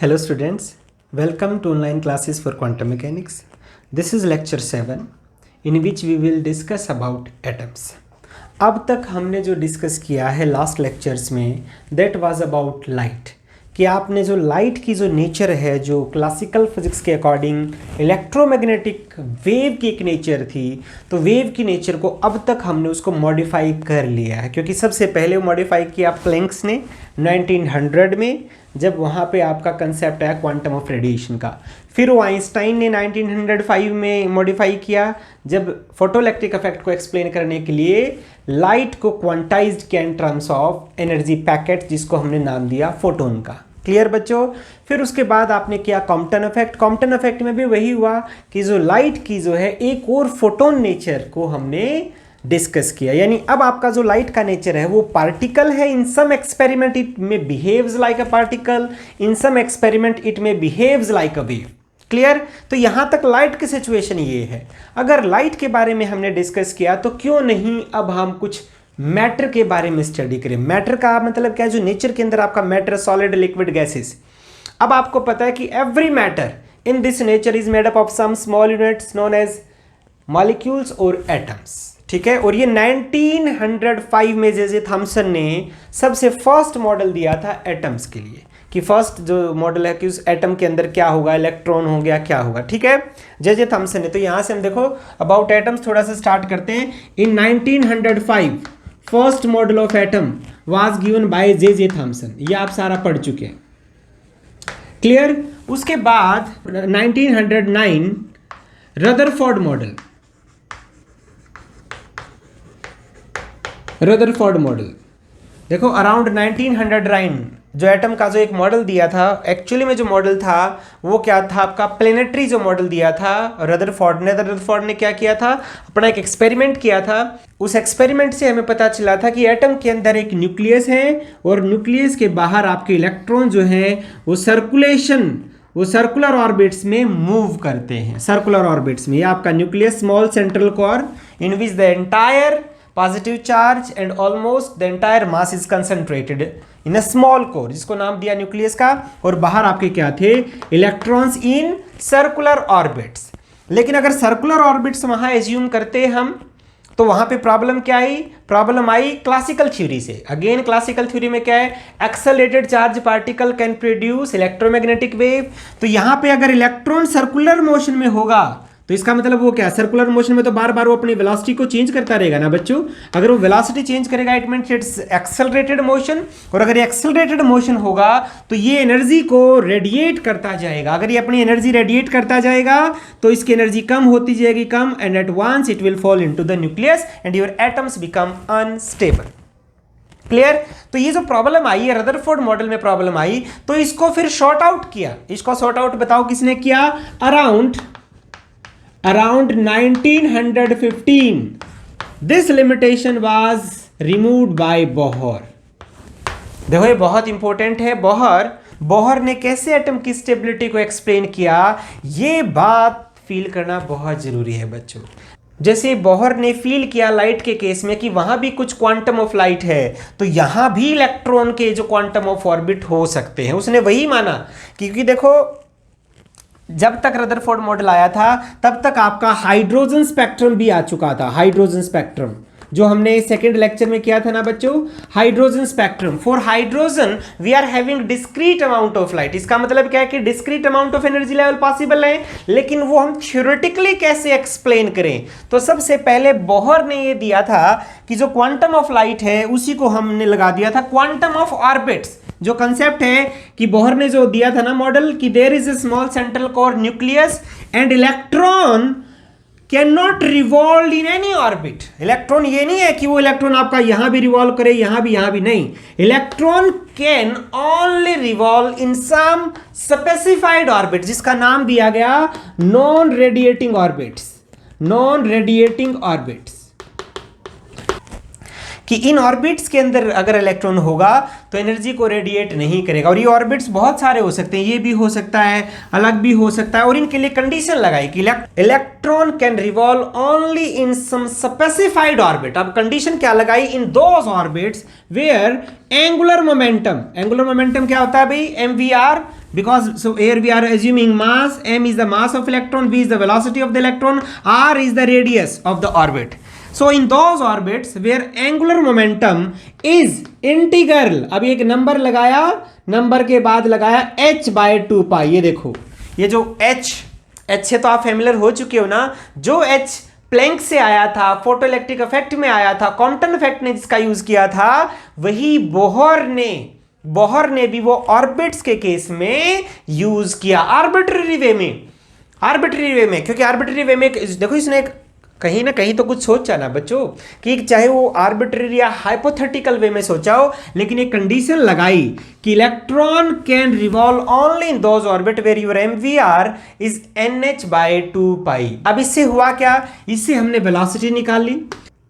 Hello students, welcome to online classes for quantum mechanics. This is lecture 7 in which we will discuss about atoms. अब तक हमने जो discuss किया है last lectures में that was about light, कि आपने जो लाइट की जो नेचर है, जो क्लासिकल फिजिक्स के अकॉर्डिंग इलेक्ट्रोमैग्नेटिक वेव की एक नेचर थी, तो वेव की नेचर को अब तक हमने उसको मॉडिफाई कर लिया है, क्योंकि सबसे पहले वो मॉडिफाई किया प्लैंक्स ने 1900 में, जब वहाँ पे आपका कंसेप्ट आया क्वांटम ऑफ रेडिएशन का। फिर वो आइंस्टाइन ने 1905 में मॉडिफाई किया, जब फोटोइलेक्ट्रिक इफेक्ट को एक्सप्लेन करने के लिए लाइट को क्वांटाइज्ड किया in terms of energy packet, जिसको हमने नाम दिया फोटोन का। क्लियर बच्चों? फिर उसके बाद आपने किया कॉम्पटन इफेक्ट। कॉम्पटन इफेक्ट में भी वही हुआ कि जो लाइट की जो है एक और फोटोन नेचर को हमने डिस्कस किया, यानी अब आपका जो लाइट का नेचर है वो पार्टिकल है। इन सम एक्सपेरिमेंट इट में behaves like a particle, in some experiment it में behaves like a wave. Clear? तो यहां तक लाइट की सिचुएशन ये है। अगर लाइट के बारे में हमने डिस्कस किया तो क्यों नहीं अब हम कुछ मैटर के बारे में स्टडी करें। मैटर का मतलब क्या है? जो नेचर के अंदर आपका मैटर, सॉलिड, लिक्विड, गैसेस। अब आपको पता है कि every matter in this nature is made up of some small units known as molecules और एटम्स। ठीक है? और ये 1905 में जे थॉमसन ने सबसे फर्स्ट मॉडल दिया था एटम्स के लिए, कि फर्स्ट जो मॉडल है कि उस एटम के अंदर क्या होगा, इलेक्ट्रॉन हो गया, क्या होगा। ठीक है? जे थॉमसन ने। तो यहां से हम देखो अबाउट एटम्स थोड़ा सा स्टार्ट करते हैं। इन 1905 first model of atom was given by J Thomson. ये आप सारा पढ़ चुके हैं। क्लियर? उसके बाद 1909 रदरफोर्ड मॉडल, रदरफोर्ड मॉडल। देखो अराउंड 1909 जो एटम का जो एक मॉडल दिया था, एक्चुअली में जो मॉडल था वो क्या था आपका प्लेनेटरी जो मॉडल दिया था रदरफोर्ड ने। रदरफोर्ड ने क्या किया था? अपना एक एक्सपेरिमेंट किया था। उस एक्सपेरिमेंट से हमें पता चला था कि एटम के अंदर एक न्यूक्लियस है और न्यूक्लियस के बाहर आपके इलेक्ट्रॉन जो है वो सर्कुलर ऑर्बिट्स में मूव करते हैं। सर्कुलर ऑर्बिट्स में ये आपका nucleus, small central core in which the entire positive charge and almost the entire mass is concentrated in a small core, जिसको नाम दिया न्यूक्लियस का। और बाहर आपके क्या थे? Electrons in circular orbits. लेकिन अगर सर्कुलर ऑर्बिट्स वहां एज्यूम करते हम तो वहां पे प्रॉब्लम क्या आई? प्रॉब्लम आई क्लासिकल थ्योरी से। अगेन क्लासिकल थ्योरी में क्या है? Accelerated charge particle can produce electromagnetic wave. तो यहां पे अगर इलेक्ट्रॉन सर्कुलर मोशन में होगा तो इसका मतलब वो क्या? सर्कुलर मोशन में तो बार बार वो अपनी वेलोसिटी को चेंज करता रहेगा ना बच्चों। अगर वो वेलोसिटी चेंज करेगा it means it's accelerated motion, और अगर ये एक्सेलरेटेड मोशन होगा तो ये एनर्जी को रेडिएट करता जाएगा। अगर ये अपनी एनर्जी रेडिएट करता जाएगा तो इसकी एनर्जी कम होती जाएगी, कम, and at once it will fall into the nucleus and your atoms become unstable. Clear? तो ये जो प्रॉब्लम आई है रदरफोर्ड मॉडल में प्रॉब्लम आई, तो इसको फिर शॉर्ट आउट किया। इसको शॉर्ट आउट बताओ किसने किया? Around 1915 this limitation was removed by Bohr। देखो ये बहुत इंपॉर्टेंट है। बोहर ने कैसे एटम की स्टेबिलिटी को एक्सप्लेन किया, ये बात फील करना बहुत जरूरी है बच्चों। जैसे बोहर ने फील किया लाइट के केस में कि वहां भी कुछ क्वांटम ऑफ लाइट है, तो यहां भी इलेक्ट्रॉन के जो क्वांटम ऑफ ऑर्बिट हो सकते हैं। उसने वही माना, क्योंकि देखो जब तक रदरफोर्ड मॉडल आया था तब तक आपका हाइड्रोजन स्पेक्ट्रम भी आ चुका था। हाइड्रोजन स्पेक्ट्रम जो हमने सेकेंड लेक्चर में किया था ना बच्चों, hydrogen spectrum. For hydrogen we are having discrete amount of light. इसका मतलब क्या है कि discrete amount of energy level possible है, लेकिन वो हम थ्योरेटिकली कैसे एक्सप्लेन करें। तो सबसे पहले बोहर ने ये दिया था कि जो क्वांटम ऑफ लाइट है उसी को हमने लगा दिया था क्वांटम ऑफ ऑर्बिट्स। जो कंसेप्ट है कि बोहर ने जो दिया था ना मॉडल कि there is a small central core nucleus and electron can not revolve in any orbit. Electron ये नहीं है कि वो इलेक्ट्रॉन आपका यहां भी रिवॉल्व करे, यहां भी नहीं। Electron can only revolve in some specified orbit, जिसका नाम दिया गया non radiating orbits. Non radiating orbits कि इन ऑर्बिट्स के अंदर अगर इलेक्ट्रॉन होगा तो एनर्जी को रेडिएट नहीं करेगा। और ये ऑर्बिट्स बहुत सारे हो सकते हैं, ये भी हो सकता है, अलग भी हो सकता है। और इनके लिए कंडीशन लगाई कि electron can revolve only in some specified orbit. अब कंडीशन क्या लगाई? In those orbits where angular momentum क्या होता है भाई? mvr because so here we are assuming mass, m is the mass of electron, v is the velocity of the electron, r is the radius of the orbit. So in those orbits where angular momentum is integral, अभी एक number लगाया, number के बाद लगाया h/2π, ये देखो ये जो h से तो आप फेमिलियर हो चुके हो ना, जो h प्लैंक से आया था, फोटो इलेक्ट्रिक इफेक्ट में आया था, कॉम्पटन इफेक्ट ने जिसका यूज किया था, वही बोहर ने भी वो ऑर्बिट्स के केस में यूज किया, आर्बिट्ररी वे में, क्योंकि आर्बिट्ररी वे में देखो इसने कहीं ना कहीं तो कुछ सोचा ना बच्चों, कि चाहे वो आर्बिट्ररी या हाइपोथेटिकल वे में सोचा हो, लेकिन एक कंडीशन लगाई कि electron can revolve only in those orbit where your mvr is nh/2π। अब इससे हुआ क्या, इससे हमने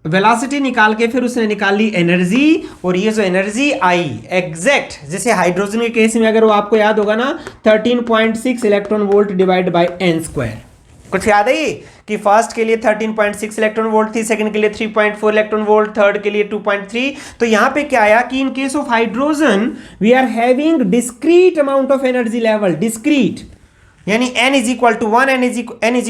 वेलोसिटी निकाल के फिर उसने निकाल ली एनर्जी, और ये जो एनर्जी आई एग्जैक्ट जैसे हाइड्रोजन के केस में, अगर वो आपको याद होगा ना 13.6 electron volt divide by n², कुछ याद है कि फर्स्ट के लिए 13.6 इलेक्ट्रॉन वोल्ट थी, सेकंड के लिए 3.4 इलेक्ट्रॉन वोल्ट, थर्ड के लिए 2.3। तो यहां पे क्या आया कि in case of hydrogen we are having discrete amount of energy level, discrete यानी n is equal to 1, n is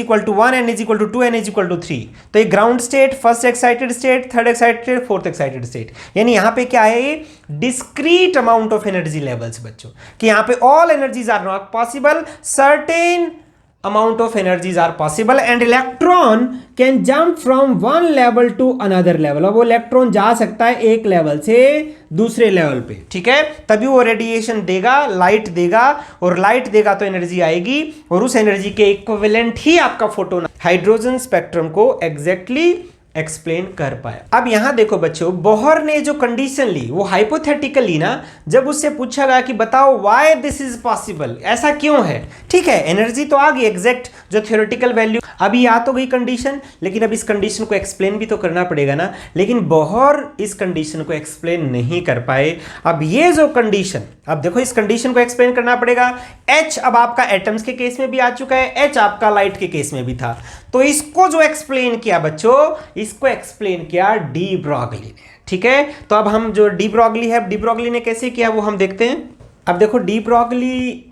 equal to 1, n is equal to 2, n is equal to 3। तो ये ground state, first excited state, third excited, fourth excited state, यानी यहां पे क्या है, discrete amount of energy levels बच्चों, कि यहां पे all energies are not possible, certain amount of energies are possible and electron can jump from one level to another level। अब वो इलेक्ट्रॉन जा सकता है एक लेवल से दूसरे लेवल पे, ठीक है, तभी वो रेडिएशन देगा, लाइट देगा, और लाइट देगा तो एनर्जी आएगी, और उस एनर्जी के इक्विवेलेंट ही आपका फोटोन हाइड्रोजन स्पेक्ट्रम को एग्जैक्टली एक्सप्लेन कर पाया। अब यहां देखो बच्चों, बोहर ने जो कंडीशन ली वो हाइपोथेटिकली ना, जब उससे पूछा गया कि बताओ व्हाई दिस इज पॉसिबल, ऐसा क्यों है, ठीक है एनर्जी तो आ गई एग्जैक्ट जो थ्योरेटिकल वैल्यू, अभी आ तो गई कंडीशन, लेकिन अब इस कंडीशन को एक्सप्लेन भी तो करना पड़ेगा ना, लेकिन बोहर इस कंडीशन को एक्सप्लेन नहीं कर पाए। अब ये जो कंडीशन, अब देखो इस कंडीशन को एक्सप्लेन करना पड़ेगा, H अब आपका एटम्स के केस में भी आ चुका है, H आपका लाइट के केस में भी था, तो इसको जो एक्सप्लेन किया बच्चों, इसको एक्सप्लेन किया डी ब्रॉगली ने, ठीक है। तो अब हम जो डी ब्रॉगली ने कैसे किया वो हम देखते हैं। अब देखो डी ब्रॉगली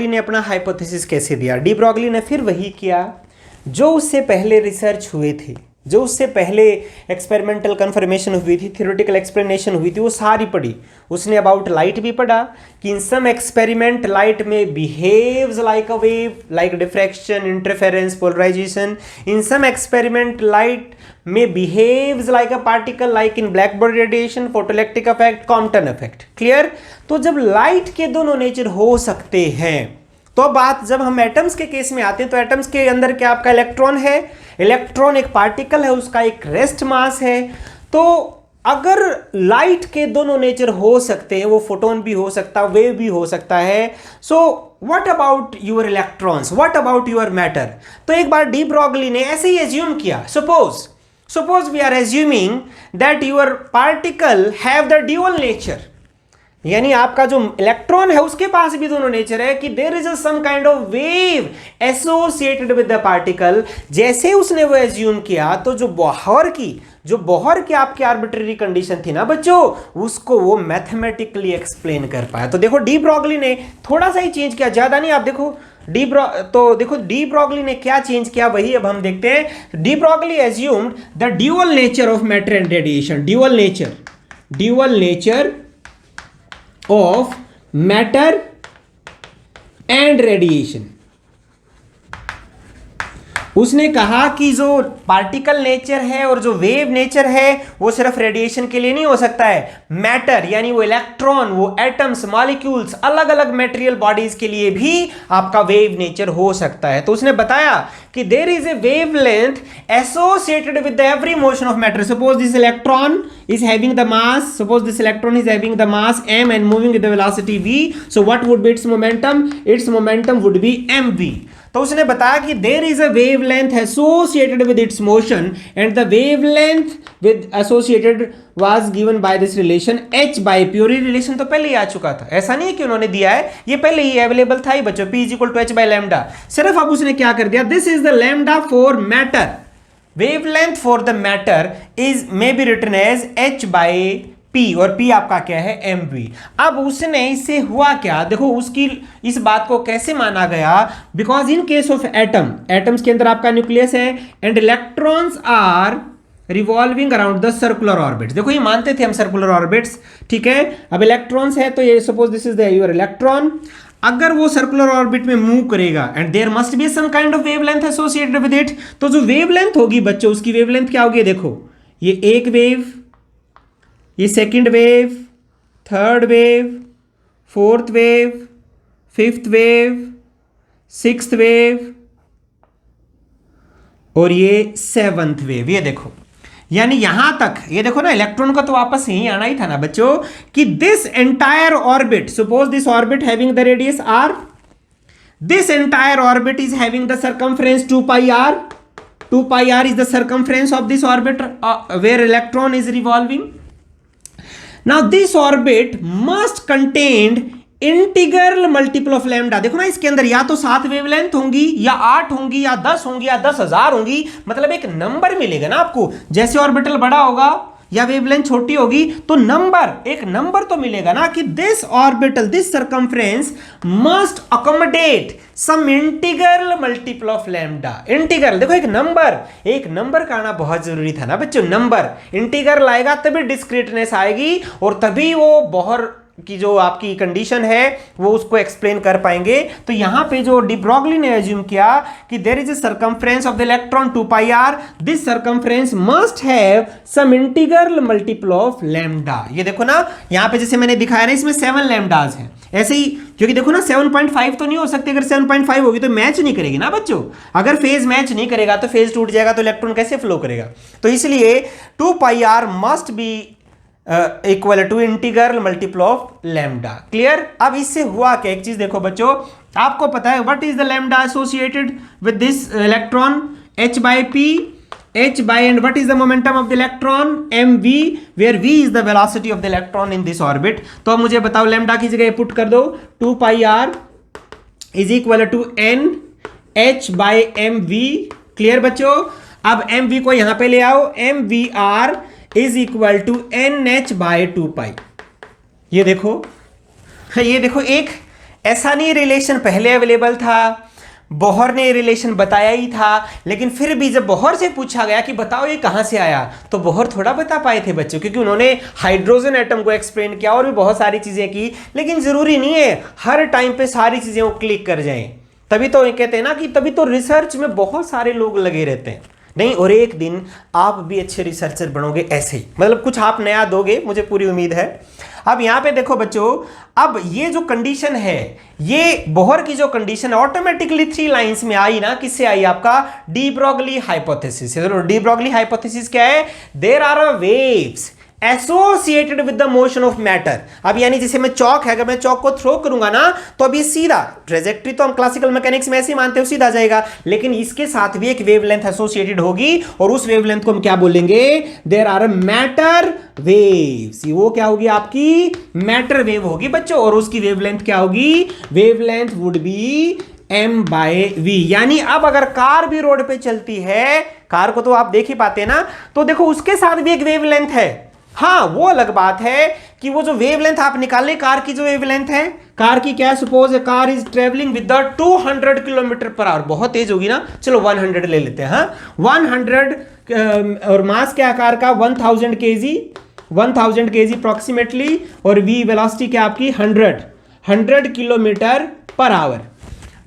ने अपना हाइपोथेसिस कैसे दिया। डी ब्रॉगली ने फिर वही किया जो उससे पहले रिसर्च हुए थे, जो उससे पहले एक्सपेरिमेंटल कंफर्मेशन हुई थी, थ्योरेटिकल एक्सप्लेनेशन हुई थी, वो सारी पढ़ी। उसने अबाउट लाइट भी पढ़ा कि इन सम एक्सपेरिमेंट लाइट में behaves like a wave, like diffraction, interference, polarisation. In some experiment light में behaves like a particle, like in black body radiation, photoelectric effect, Compton effect. Clear. तो जब light के दोनों nature हो सकते हैं, तो बात जब हम एटम्स के केस में आते हैं, तो एटम्स के अंदर क्या आपका इलेक्ट्रॉन है, इलेक्ट्रॉन एक पार्टिकल है, उसका एक रेस्ट मास है। तो अगर लाइट के दोनों नेचर हो सकते हैं, वो फोटोन भी हो सकता है, वेव भी हो सकता है, so what about your electrons, what about your matter. तो एक बार डी ब्रॉगली ने ऐसे ही एज्यूम किया, suppose we are assuming that your particle have the dual nature, यानी आपका जो इलेक्ट्रॉन है उसके पास भी दोनों नेचर है, कि there is some kind of wave associated with the particle. जैसे उसने वो एज्यूम किया, तो जो बोहर की आपकी आर्बिट्ररी कंडीशन थी ना बच्चों, उसको वो मैथमेटिकली एक्सप्लेन कर पाया। तो देखो डी ब्रॉगली ने थोड़ा सा ही चेंज किया, ज्यादा नहीं। आप देखो डी ब्रॉगली ने क्या चेंज किया, वही अब हम देखते हैं। De Broglie assumed the dual nature of matter and radiation, dual nature of matter and radiation। उसने कहा कि जो पार्टिकल नेचर है और जो वेव नेचर है वो सिर्फ रेडिएशन के लिए नहीं हो सकता है, मैटर यानी वो इलेक्ट्रॉन, वो एटम्स, मॉलिक्यूल्स, अलग अलग मटेरियल बॉडीज के लिए भी आपका वेव नेचर हो सकता है। तो उसने बताया कि there is a wavelength associated with the every motion of matter. Suppose this electron is having the mass, suppose this electron is having the mass m and moving with the velocity v, so what would be its momentum? Its momentum would be mv। तो उसने बताया कि there is a wavelength associated with its motion and the wavelength with associated was given by this relation h by p। और ये relation तो पहले ही आ चुका था, ऐसा नहीं है कि उन्होंने दिया है, ये पहले ही अवेलेबल था ही बच्चों, p is equal to h by lambda। सिर्फ अब उसने क्या कर दिया, this is the lambda for matter, wavelength for the matter is may be written as h by P, और P आपका क्या है mv। अब उसने इससे हुआ क्या, देखो उसकी इस बात को कैसे माना गया, because in case of atom, atoms के अंदर आपका न्यूक्लियस है and electrons are revolving around the circular orbits. देखो ये मानते थे हम सर्कुलर ऑर्बिट्स, ठीक है। अब इलेक्ट्रॉन्स है तो ये suppose this is the your electron, अगर वो सर्कुलर ऑर्बिट में मूव करेगा and there must be some kind of wavelength associated with it, तो जो वेवलेंथ होगी बच्चों, उसकी वेवलेंथ क्या होगी, देखो ये एक वेव, ये second wave, third wave, fourth wave, fifth wave, sixth wave और ये सेवंथ वेव। ये देखो यानी यहां तक, ये देखो ना इलेक्ट्रॉन का तो वापस यही आना ही था ना बच्चों, कि this entire orbit, suppose this orbit having the radius r, this entire orbit is having the circumference 2 pi r, 2 pi r is the circumference of this orbit where electron is revolving. Now this orbit must contain integral multiple of lambda. देखो ना इसके अंदर या तो 7 wavelength होंगी या 8 होंगी या 10 होंगी या 10,000 होंगी, मतलब एक नंबर मिलेगा ना आपको। जैसे ऑर्बिटल बड़ा होगा या वेवलेंथ छोटी होगी तो नंबर, एक नंबर तो मिलेगा ना कि this orbital, this circumference must accommodate some integral multiple of lambda. Integral देखो एक नंबर का आना बहुत जरूरी था ना बच्चों। नंबर इंटीग्रल आएगा तभी डिस्क्रीटनेस आएगी और तभी वो बोहर की जो आपकी कंडीशन है वो उसको एक्सप्लेन कर पाएंगे। तो यहां पे जो डी ब्रॉगली ने एज्यूम किया कि there is a circumference of the electron 2 pi r, this circumference must have some integral multiple of lambda. ये देखो ना यहां पे जैसे मैंने दिखाया ना, इसमें 7 लैम्डास हैं ऐसे ही, क्योंकि देखो ना 7.5 तो नहीं हो सकती, अगर 7.5 होगी तो मैच नहीं करेगी ना बच्चों। अगर फेज मैच नहीं करेगा तो फेज टूट जाएगा, तो इलेक्ट्रॉन कैसे फ्लो करेगा। तो इसलिए 2 pi r must be equal to integral multiple of lambda. Clear. अब इससे हुआ क्या, एक चीज देखो बच्चों, आपको पता है what is the lambda associated with this electron, h by p, h by, and what is the momentum of the electron, mv, where v is the velocity of the electron in this orbit। तो अब मुझे बताओ lambda की जगह put कर दो, 2 pi r is equal to n h by mv। Clear बच्चों। अब mv को यहां पे ले आओ, mvr is equal to N H by 2 pi. ये देखो एक ऐसा नहीं रिलेशन पहले अवेलेबल था, बोहर ने रिलेशन बताया ही था, लेकिन फिर भी जब बोहर से पूछा गया कि बताओ ये कहां से आया, तो बोहर थोड़ा बता पाए थे बच्चों, क्योंकि उन्होंने हाइड्रोजन एटम को एक्सप्लेन किया और भी बहुत सारी चीजें की। लेकिन जरूरी नहीं है हर टाइम पे सारी चीजें वो क्लिक कर जाएं। तभी तो ये कहते हैं ना कि तभी तो रिसर्च में बहुत सारे लोग लगे रहते हैं। नहीं, और एक दिन आप भी अच्छे रिसर्चर बनोगे ऐसे ही, मतलब कुछ आप नया दोगे, मुझे पूरी उम्मीद है। अब यहां पे देखो बच्चों, अब ये जो कंडीशन है, ये बोहर की जो कंडीशन ऑटोमेटिकली 3 लाइंस में आई ना, किससे आई, आपका de Broglie hypothesis. De Broglie hypothesis क्या है, there are a waves associated with the motion of matter. अब यानी जैसे मैं चौक है, अगर मैं चौक को थ्रो करूंगा ना तो अभी सीधा ट्रेजेक्टरी तो हम क्लासिकल मैकेनिक्स में ऐसे ही मानते हो सीधा जाएगा, लेकिन इसके साथ भी एक वेवलेंथ एसोसिएटेड होगी और उस वेवलेंथ को हम क्या बोलेंगे, देयर आर मैटर वेव्स। वो क्या होगी, आपकी मैटर वेव होगी बच्चों, और उसकी वेवलेंथ क्या होगी, wavelength would be m by v। यानी अब अगर कार भी रोड पे चलती है, कार को तो आप देख ही पाते हैं ना, तो देखो उसके साथ भी एक वेवलेंथ है। हाँ, वो अलग बात है कि वो जो वेवलेंथ आप निकाले, कार की जो वेवलेंथ है, कार की क्या, suppose A car is travelling with the 200 kilometre per hour, बहुत तेज होगी ना, चलो 100 ले लेते हैं। हाँ, 100 और मास क्या कार का 1000 kg, 1000 kg अप्रोक्सीमेटली, और v वेलोसिटी क्या आपकी 100 किलोमीटर पर आवर।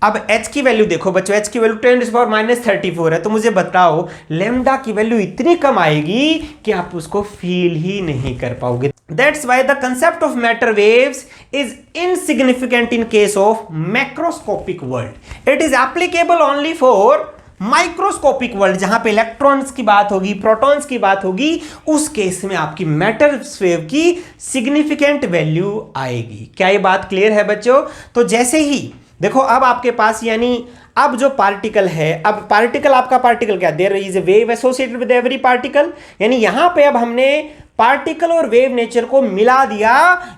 अब h की वैल्यू देखो बच्चों, h की वैल्यू 10⁻34 है, तो मुझे बताओ लैम्डा की वैल्यू इतनी कम आएगी कि आप उसको फील ही नहीं कर पाओगे। That's why the concept of matter waves is insignificant in case of macroscopic world. It is applicable only for microscopic world, जहां पे इलेक्ट्रॉन्स की बात होगी, प्रोटॉन्स की बात होगी, उस केस में आपकी मैटर वेव की सिग्निफिकेंट वैल्यू आएगी। क्या ये बात क्लियर है बच्चों। तो जैसे ही देखो अब आपके पास, यानी अब जो पार्टिकल है, अब पार्टिकल आपका पार्टिकल क्या, there is a wave associated with every particle, यानी यहां पे अब हमने पार्टिकल और वेव नेचर को मिला दिया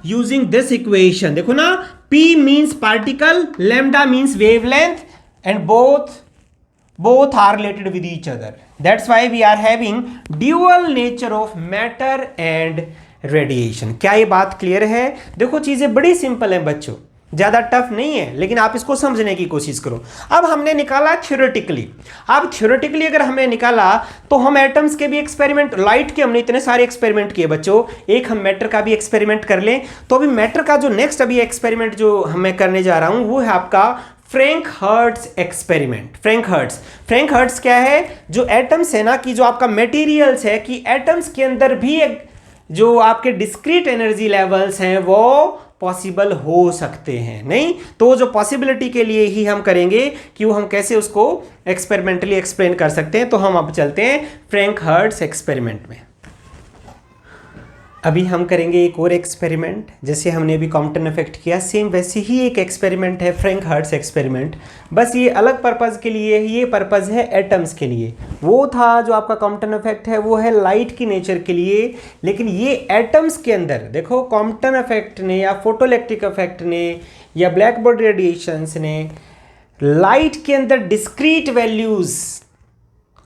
यूजिंग दिस इक्वेशन। देखो ना, P means particle, lambda means wavelength, and both both are related with each other. That's why we are having dual nature of matter and radiation. क्या ये बात clear है? देखो चीजें बड़ी सिंपल हैं बच्चों, ज़्यादा टफ नहीं है, लेकिन आप इसको समझने की कोशिश करो। अब हमने निकाला थ्योरेटिकली। अब थ्योरेटिकली अगर हमने निकाला तो हम एटम्स के भी एक्सपेरिमेंट, लाइट के हमने इतने सारे एक्सपेरिमेंट किए बच्चों, एक हम मैटर का भी एक्सपेरिमेंट कर लें। तो अभी मैटर का जो नेक्स्ट अभी एक्सपेरिमेंट जो मैं करने जा रहा हूं वो है आपका Franck Hertz experiment. Franck Hertz क्या है? जो एटम्स है ना, कि जो आपका मटेरियल्स है, कि एटम्स के अंदर भी एक जो आपके डिस्क्रीट एनर्जी लेवल्स हैं वो पॉसिबल हो सकते हैं। नहीं तो जो पॉसिबिलिटी के लिए ही हम करेंगे कि वो हम कैसे उसको एक्सपेरिमेंटली एक्सप्लेन कर सकते हैं। तो हम अब चलते हैं फ्रैंक हर्ट्ज एक्सपेरिमेंट में। अभी हम करेंगे एक और एक्सपेरिमेंट, जैसे हमने अभी कॉम्पटन इफेक्ट किया, सेम वैसे ही एक एक्सपेरिमेंट है फ्रैंक हर्ट्ज एक्सपेरिमेंट, बस ये अलग पर्पज़ के लिए, ये पर्पज़ है एटम्स के लिए। वो था जो आपका कॉम्पटन इफेक्ट है वो है लाइट की नेचर के लिए, लेकिन ये एटम्स के अंदर देखो कॉम्पटन इफेक्ट ने या फोटोइलेक्ट्रिक इफेक्ट ने या ब्लैक बॉडी रेडिएशंस ने लाइट के अंदर डिस्क्रीट वैल्यूज़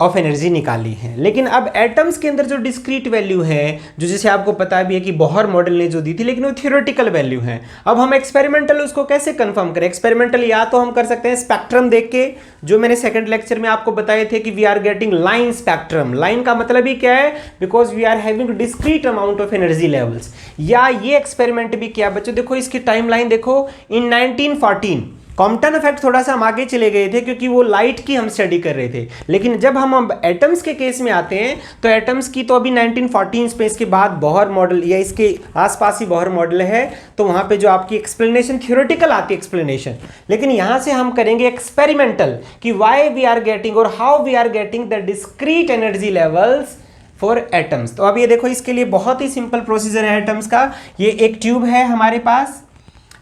ऑफ एनर्जी निकाली है। लेकिन अब एटम्स के अंदर जो डिस्क्रीट वैल्यू है, जो जैसे आपको पता भी है कि बोहर मॉडल ने जो दी थी, लेकिन वो थ्योरेटिकल वैल्यू है। अब हम एक्सपेरिमेंटल उसको कैसे कंफर्म करें? एक्सपेरिमेंटल या तो हम कर सकते हैं स्पेक्ट्रम देख के, जो मैंने सेकंड लेक्चर में आपको बताए थे कि we are getting line spectrum. Line का मतलब ही क्या है? Because we are having discrete amount of energy levels. या ये एक्सपेरिमेंट भी किया बच्चों, देखो इसकी टाइम लाइन देखो, इन 1914 कॉम्पटन इफेक्ट थोड़ा सा हम आगे चले गए थे क्योंकि वो लाइट की हम स्टडी कर रहे थे, लेकिन जब हम अब एटम्स के केस में आते हैं तो एटम्स की तो अभी 1914 में, इसके बाद बोहर मॉडल या इसके आसपास ही बोहर मॉडल है, तो वहाँ पे जो आपकी एक्सप्लेनेशन थ्योरेटिकल आती है एक्सप्लेनेशन, लेकिन यहाँ से हम करेंगे एक्सपेरिमेंटल कि वाई वी आर गेटिंग और how we are getting the discrete energy levels for atoms. तो अब ये देखो इसके लिए बहुत ही सिंपल प्रोसीजर है एटम्स का। ये एक ट्यूब है हमारे पास,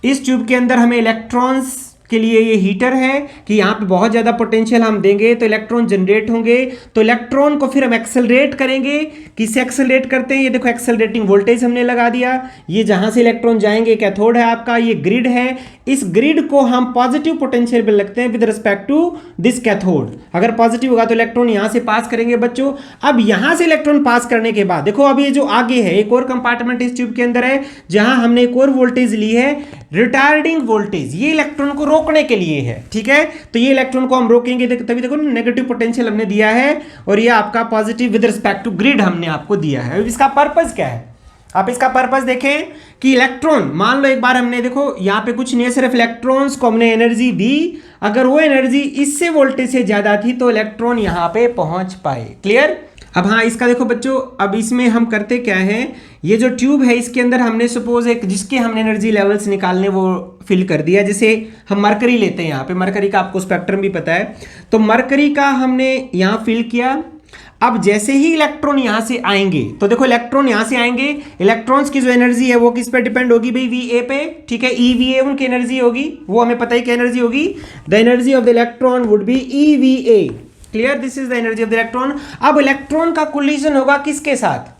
इस ट्यूब के अंदर हमें इलेक्ट्रॉन्स के लिए ये हीटर है कि यहाँ पे बहुत ज़्यादा पोटेंशियल हम देंगे तो इलेक्ट्रॉन जनरेट होंगे, तो इलेक्ट्रॉन को फिर हम एक्सेलरेट करेंगे। किससे एक्सेलरेट करते हैं? ये देखो एक्सेलरेटिंग वोल्टेज हमने लगा दिया। ये जहाँ से इलेक्ट्रॉन जाएंगे कैथोड है आपका, ये ग्रिड है, इस ग्रिड को हम पॉजिटिव पोटेंशियल पे लगते हैं with respect to this cathode. अगर पॉजिटिव होगा तो इलेक्ट्रॉन यहाँ से पास करेंगे बच्चों। अब यहाँ से इलेक्ट्रॉन पास करने के बाद देखो अब ये जो आगे है एक और कंपार्टमेंट इस ट्यूब के अंदर है, जहाँ हमने एक और वोल्टेज ली है, रिटार्डिंग वोल्टेज। ये इलेक्ट्रॉन को रोकने के लिए है, ठीक है। तो ये इलेक्ट्रॉन को हम रोकेंगे, तभी देखो नेगेटिव पोटेंशियल हमने दिया है और ये आपका positive with respect to grid हमने आपको दिया है। इसका पर्पस क्या है? आप इसका पर्पस देखें कि इलेक्ट्रॉन, मान लो एक बार हमने देखो यहाँ पे कुछ नहीं, सिर्फ इलेक्ट्रॉन्स को हमने एनर्जी दी, अगर वो एनर्जी इससे वोल्टेज से ज्यादा थी तो इलेक्ट्रॉन यहाँ पे पहुंच पाए। क्लियर? अब हाँ इसका देखो बच्चों, अब इसमें हम करते क्या है, ये जो ट्यूब है इसके अंदर हमने सपोज एक जिसके हमने एनर्जी लेवल्स निकालने वो फिल कर दिया। जैसे हम मरकरी लेते हैं, यहाँ पे मरकरी का आपको स्पेक्ट्रम भी पता है, तो मरकरी का हमने यहाँ फिल किया। अब जैसे ही इलेक्ट्रॉन यहाँ से आएंगे तो देखो इलेक्ट्रॉन यहाँ से आएंगे, इलेक्ट्रॉन्स की जो एनर्जी है वो किस पे डिपेंड होगी भाई? वी ए पे, ठीक है। ई वी ए उनकी एनर्जी होगी, वो हमें पता है क्या एनर्जी होगी, the energy of the electron would be E V A. Clear? This is the energy of the electron. अब इलेक्ट्रॉन का कोलिजन होगा किसके साथ?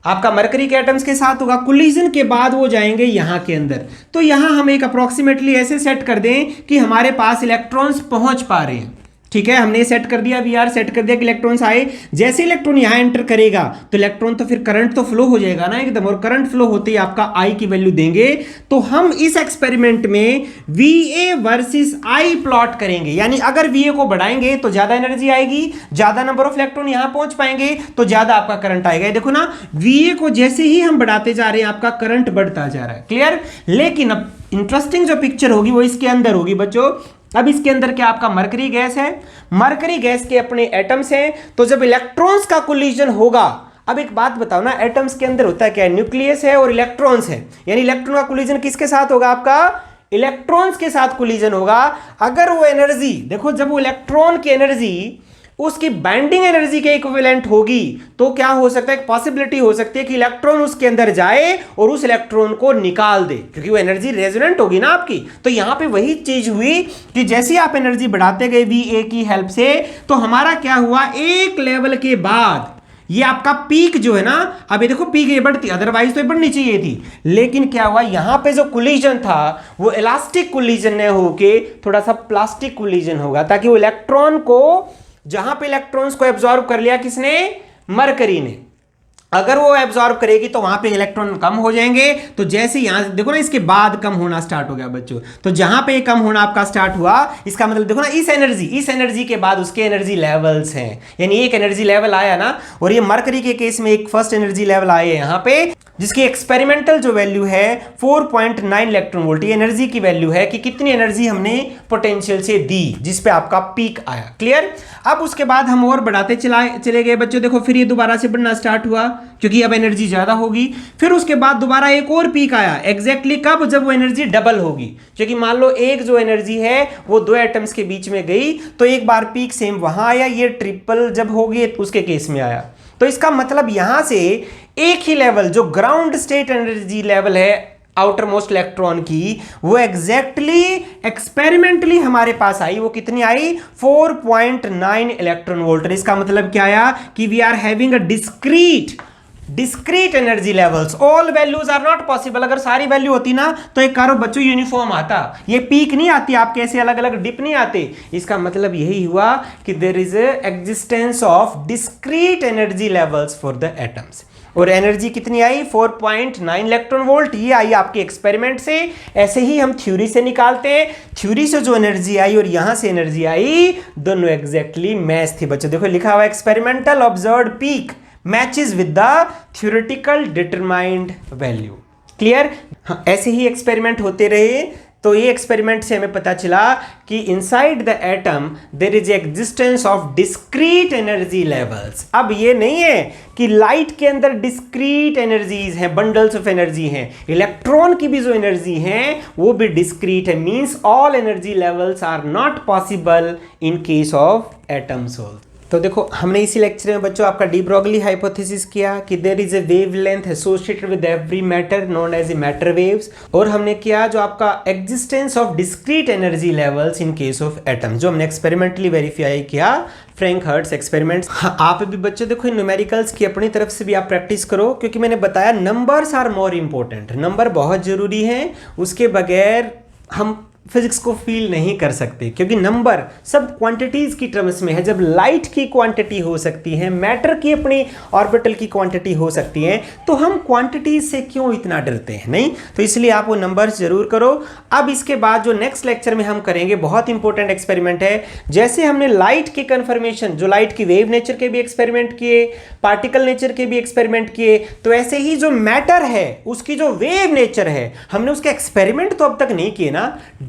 आपका मरकरी के एटम्स के साथ होगा। कोलिजन के बाद वो जाएंगे यहाँ के अंदर, तो यहाँ हम एक अप्रोक्सीमेटली ऐसे सेट कर दें कि हमारे पास इलेक्ट्रॉन्स पहुंच पा रहे हैं, ठीक है। हमने सेट कर दिया, वी आर सेट कर दिया कि इलेक्ट्रॉन्स आए। जैसे इलेक्ट्रॉन यहाँ एंटर करेगा तो इलेक्ट्रॉन तो फिर करंट तो फ्लो हो जाएगा ना एकदम, और करंट फ्लो होते ही आपका आई की वैल्यू देंगे। तो हम इस एक्सपेरिमेंट में V A versus I plot करेंगे, यानी अगर वी ए को बढ़ाएंगे तो ज्यादा एनर्जी आएगी, ज्यादा नंबर ऑफ इलेक्ट्रॉन यहाँ पहुंच पाएंगे तो ज्यादा आपका करंट आएगा। देखो ना, वी ए को जैसे ही हम बढ़ाते जा रहे हैं आपका करंट बढ़ता जा रहा है। क्लियर? लेकिन अब इंटरेस्टिंग जो पिक्चर होगी वो इसके अंदर होगी बच्चों। अब इसके अंदर क्या आपका मरकरी गैस है, मरकरी गैस के अपने एटम्स हैं, तो जब इलेक्ट्रॉन्स का कोलिजन होगा, अब एक बात बताओ ना, एटम्स के अंदर होता है क्या? न्यूक्लियस है और इलेक्ट्रॉन्स है, यानी इलेक्ट्रॉन का कोलिजन किसके साथ होगा? आपका इलेक्ट्रॉन्स के साथ कोलिजन होगा। अगर वो एनर्जी देखो, जब वो इलेक्ट्रॉन की एनर्जी उसकी बाइंडिंग एनर्जी के इक्विवेलेंट होगी तो क्या हो सकता है? एक पॉसिबिलिटी हो सकती है कि इलेक्ट्रॉन उसके अंदर जाए और उस इलेक्ट्रॉन को निकाल दे, क्योंकि वो एनर्जी रेजोनेंट होगी ना आपकी। तो यहां पे वही चीज हुई कि जैसे आप एनर्जी बढ़ाते गए वी ए की हेल्प से, तो हमारा क्या हुआ, एक लेवल के बाद ये आपका पीक जो है ना, अब ये देखो पीक ये बढ़ती, अदरवाइज तो ये बढ़नी चाहिए थी, लेकिन क्या हुआ, यहां पे जो कोलिजन था वो इलास्टिक कोलिजन न होके थोड़ा सा प्लास्टिक कोलिजन होगा, ताकि वो इलेक्ट्रॉन को जहां पे इलेक्ट्रॉन्स को एब्जॉर्ब कर लिया किसने, मरकरी ने, अगर वो एब्जॉर्ब करेगी तो वहां पे इलेक्ट्रॉन कम हो जाएंगे। तो जैसे यहां देखो ना, इसके बाद कम होना स्टार्ट हो गया बच्चों, तो जहां पे कम होना आपका स्टार्ट हुआ, इसका मतलब देखो ना, इस एनर्जी के बाद उसके एनर्जी लेवल्स हैं, यानी एक एनर्जी लेवल आया ना, और ये मरकरी के केस में एक फर्स्ट एनर्जी लेवल आए यहां पे, जिसकी एक्सपेरिमेंटल जो वैल्यू है 4.9 इलेक्ट्रॉन वोल्ट, ये एनर्जी की वैल्यू है कि कितनी एनर्जी हमने पोटेंशियल से दी, जिस पे आपका पीक आया। क्लियर। अब उसके बाद हम और बढ़ाते चले गए बच्चों, देखो फिर ये दोबारा से बढ़ना स्टार्ट हुआ क्योंकि अब एनर्जी ज्यादा होगी। फिर उसके बाद दोबारा एक और पीक आया, एग्जैक्टली कब, जब वो एनर्जी डबल होगी, क्योंकि मान लो एक जो एनर्जी है वो दो एटम्स के बीच में गई, तो एक बार पीक सेम वहां आया, ये ट्रिपल जब होगी उसके केस में आया। तो इसका मतलब यहां से एक ही लेवल जो ग्राउंड स्टेट एनर्जी लेवल है आउटर मोस्ट इलेक्ट्रॉन की, वो एग्जैक्टली एक्सपेरिमेंटली हमारे पास आई, वो कितनी आई, 4.9 इलेक्ट्रॉन वोल्ट। इसका मतलब क्या आया कि we are having a discrete energy levels, all values are not possible. अगर सारी वैल्यू होती ना तो एक कर्व बच्चों यूनिफॉर्म आता, ये पीक नहीं आती, आपके ऐसे अलग अलग डिप नहीं आते। इसका मतलब यही हुआ कि there is existence of discrete energy levels for the atoms. और एनर्जी कितनी आई, 4.9 इलेक्ट्रॉन वोल्ट, ये आई आपके एक्सपेरिमेंट से। ऐसे ही हम थ्योरी से निकालते हैं, थ्योरी से जो एनर्जी आई और यहां से एनर्जी आई, दोनों एग्जैक्टली मैच थी बच्चों। देखो लिखा हुआ experimental observed peak matches with the theoretical determined value. Clear. ऐसे ही एक्सपेरिमेंट होते रहे, तो ये एक्सपेरिमेंट से हमें पता चला कि inside the atom there is existence of discrete energy levels. अब ये नहीं है कि लाइट के अंदर डिस्क्रीट एनर्जीज हैं, बंडल्स ऑफ एनर्जी हैं, इलेक्ट्रॉन की भी जो एनर्जी है वो भी डिस्क्रीट है, means all energy levels are not possible in case of atoms also. तो देखो हमने इसी लेक्चर में बच्चों आपका डी ब्रोगली हाइपोथेसिस किया कि there is a wavelength associated with every matter known as a matter waves, और हमने किया जो आपका existence of discrete energy levels in case of atom, जो हमने एक्सपेरिमेंटली वेरीफाई किया फ्रैंक हर्ट्ज एक्सपेरिमेंट्स। आप भी बच्चों देखो इन न्यूमेरिकल्स की अपनी तरफ से भी आप प्रैक्टिस करो, क्योंकि मैंने बताया numbers are more important, number बहुत जरूरी है, उसके बगैर हम फिजिक्स को फील नहीं कर सकते, क्योंकि नंबर सब क्वांटिटीज की टर्म्स में है। जब लाइट की क्वांटिटी हो सकती है, मैटर की अपनी ऑर्बिटल की क्वांटिटी हो सकती है, तो हम क्वांटिटीज से क्यों इतना डरते हैं, नहीं। तो इसलिए आप वो नंबर्स जरूर करो। अब इसके बाद जो नेक्स्ट लेक्चर में हम करेंगे बहुत इंपॉर्टेंट एक्सपेरिमेंट है। जैसे हमने लाइट के कन्फर्मेशन, जो लाइट की वेव नेचर के भी एक्सपेरिमेंट किए, पार्टिकल नेचर के भी एक्सपेरिमेंट किए, तो ऐसे ही जो मैटर है उसकी जो वेव नेचर है, हमने उसके एक्सपेरिमेंट तो अब तक नहीं किए ना।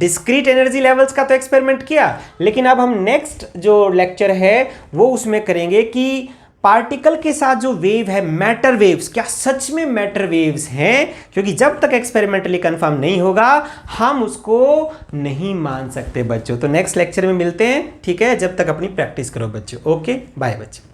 डिस्क्रीट एनर्जी लेवल्स का तो एक्सपेरिमेंट किया, लेकिन अब हम नेक्स्ट जो लेक्चर है वो उसमें करेंगे कि पार्टिकल के साथ जो वेव है, मैटर वेव्स, क्या सच में मैटर वेव्स हैं, क्योंकि जब तक एक्सपेरिमेंटली कंफर्म नहीं होगा हम उसको नहीं मान सकते बच्चों। तो नेक्स्ट लेक्चर में मिलते हैं, ठीक है। जब तक अपनी प्रैक्टिस करो बच्चों। ओके, बाय बच्चों।